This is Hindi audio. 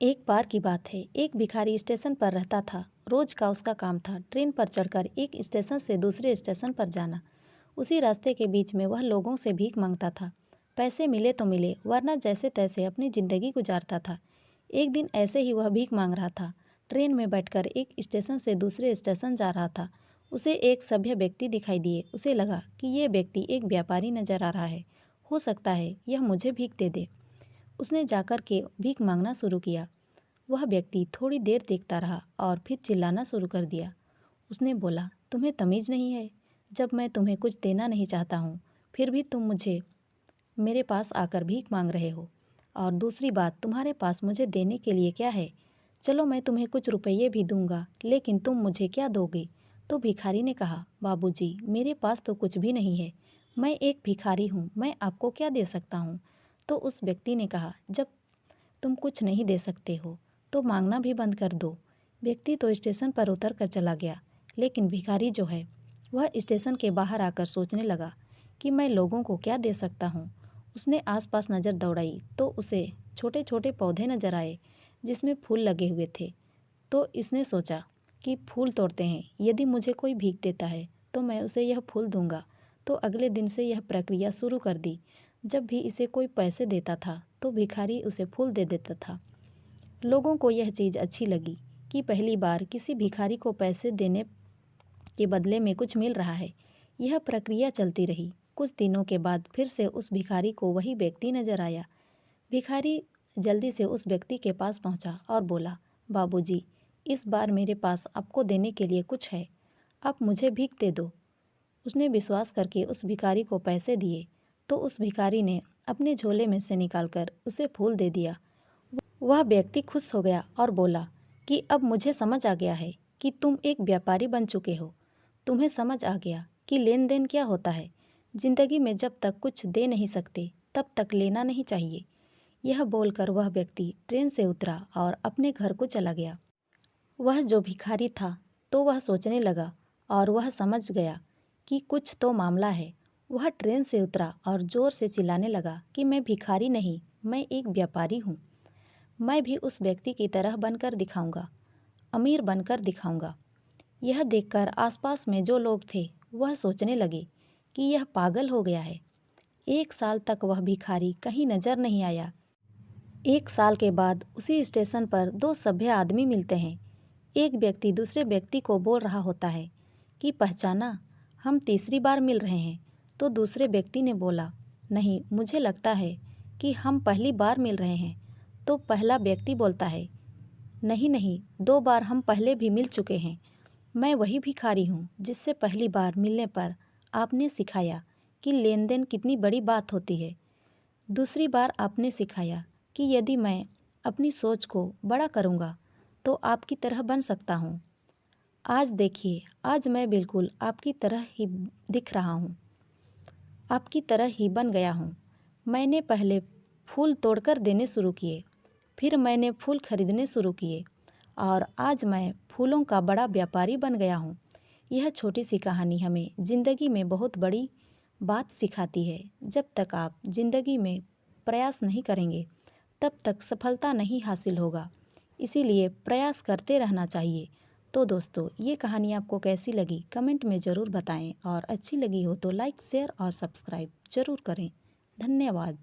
एक बार की बात है, एक भिखारी स्टेशन पर रहता था। रोज का उसका काम था ट्रेन पर चढ़कर एक स्टेशन से दूसरे स्टेशन पर जाना। उसी रास्ते के बीच में वह लोगों से भीख मांगता था। पैसे मिले तो मिले, वरना जैसे तैसे अपनी जिंदगी गुजारता था। एक दिन ऐसे ही वह भीख मांग रहा था। ट्रेन में बैठकर एक स्टेशन से दूसरे स्टेशन जा रहा था। उसे एक सभ्य व्यक्ति दिखाई दिए। उसे लगा कि ये व्यक्ति एक व्यापारी नजर आ रहा है। हो सकता है यह मुझे भीख दे दे। उसने जाकर के भीख मांगना शुरू किया। वह व्यक्ति थोड़ी देर देखता रहा और फिर चिल्लाना शुरू कर दिया। उसने बोला, तुम्हें तमीज़ नहीं है? जब मैं तुम्हें कुछ देना नहीं चाहता हूँ, फिर भी तुम मुझे मेरे पास आकर भीख मांग रहे हो। और दूसरी बात, तुम्हारे पास मुझे देने के लिए क्या है? चलो मैं तुम्हें कुछ रुपये भी दूंगा, लेकिन तुम मुझे क्या दोगे? तो भिखारी ने कहा, बाबूजी, मेरे पास तो कुछ भी नहीं है। मैं एक भिखारी हूँ, मैं आपको क्या दे सकता हूँ? तो उस व्यक्ति ने कहा, जब तुम कुछ नहीं दे सकते हो तो मांगना भी बंद कर दो। व्यक्ति तो स्टेशन पर उतर कर चला गया, लेकिन भिखारी जो है वह स्टेशन के बाहर आकर सोचने लगा कि मैं लोगों को क्या दे सकता हूँ। उसने आसपास नज़र दौड़ाई तो उसे छोटे छोटे पौधे नजर आए जिसमें फूल लगे हुए थे। तो इसने सोचा कि फूल तोड़ते हैं, यदि मुझे कोई भीख देता है तो मैं उसे यह फूल दूंगा। तो अगले दिन से यह प्रक्रिया शुरू कर दी। जब भी इसे कोई पैसे देता था तो भिखारी उसे फूल दे देता था। लोगों को यह चीज़ अच्छी लगी कि पहली बार किसी भिखारी को पैसे देने के बदले में कुछ मिल रहा है। यह प्रक्रिया चलती रही। कुछ दिनों के बाद फिर से उस भिखारी को वही व्यक्ति नजर आया। भिखारी जल्दी से उस व्यक्ति के पास पहुंचा और बोला, बाबूजी, इस बार मेरे पास आपको देने के लिए कुछ है, आप मुझे भीख दे दो। उसने विश्वास करके उस भिखारी को पैसे दिए तो उस भिखारी ने अपने झोले में से निकालकर उसे फूल दे दिया। वह व्यक्ति खुश हो गया और बोला कि अब मुझे समझ आ गया है कि तुम एक व्यापारी बन चुके हो। तुम्हें समझ आ गया कि लेन देन क्या होता है। जिंदगी में जब तक कुछ दे नहीं सकते तब तक लेना नहीं चाहिए। यह बोलकर वह व्यक्ति ट्रेन से उतरा और अपने घर को चला गया। वह जो भिखारी था तो वह सोचने लगा और वह समझ गया कि कुछ तो मामला है। वह ट्रेन से उतरा और ज़ोर से चिल्लाने लगा कि मैं भिखारी नहीं, मैं एक व्यापारी हूँ। मैं भी उस व्यक्ति की तरह बनकर दिखाऊंगा, अमीर बनकर दिखाऊंगा। यह देखकर आसपास में जो लोग थे वह सोचने लगे कि यह पागल हो गया है। 1 साल तक वह भिखारी कहीं नजर नहीं आया। 1 साल के बाद उसी स्टेशन पर दो सभ्य आदमी मिलते हैं। एक व्यक्ति दूसरे व्यक्ति को बोल रहा होता है कि पहचाना, हम तीसरी बार मिल रहे हैं। तो दूसरे व्यक्ति ने बोला, नहीं, मुझे लगता है कि हम पहली बार मिल रहे हैं। तो पहला व्यक्ति बोलता है, नहीं नहीं, 2 बार हम पहले भी मिल चुके हैं। मैं वही भिखारी हूँ जिससे पहली बार मिलने पर आपने सिखाया कि लेन देन कितनी बड़ी बात होती है। दूसरी बार आपने सिखाया कि यदि मैं अपनी सोच को बड़ा करूँगा तो आपकी तरह बन सकता हूँ। आज देखिए, आज मैं बिल्कुल आपकी तरह ही दिख रहा हूँ, आपकी तरह ही बन गया हूँ। मैंने पहले फूल तोड़कर देने शुरू किए, फिर मैंने फूल खरीदने शुरू किए और आज मैं फूलों का बड़ा व्यापारी बन गया हूँ। यह छोटी सी कहानी हमें ज़िंदगी में बहुत बड़ी बात सिखाती है। जब तक आप ज़िंदगी में प्रयास नहीं करेंगे तब तक सफलता नहीं हासिल होगा। इसीलिए प्रयास करते रहना चाहिए। तो दोस्तों, ये कहानी आपको कैसी लगी कमेंट में ज़रूर बताएं और अच्छी लगी हो तो लाइक, शेयर और सब्सक्राइब ज़रूर करें। धन्यवाद।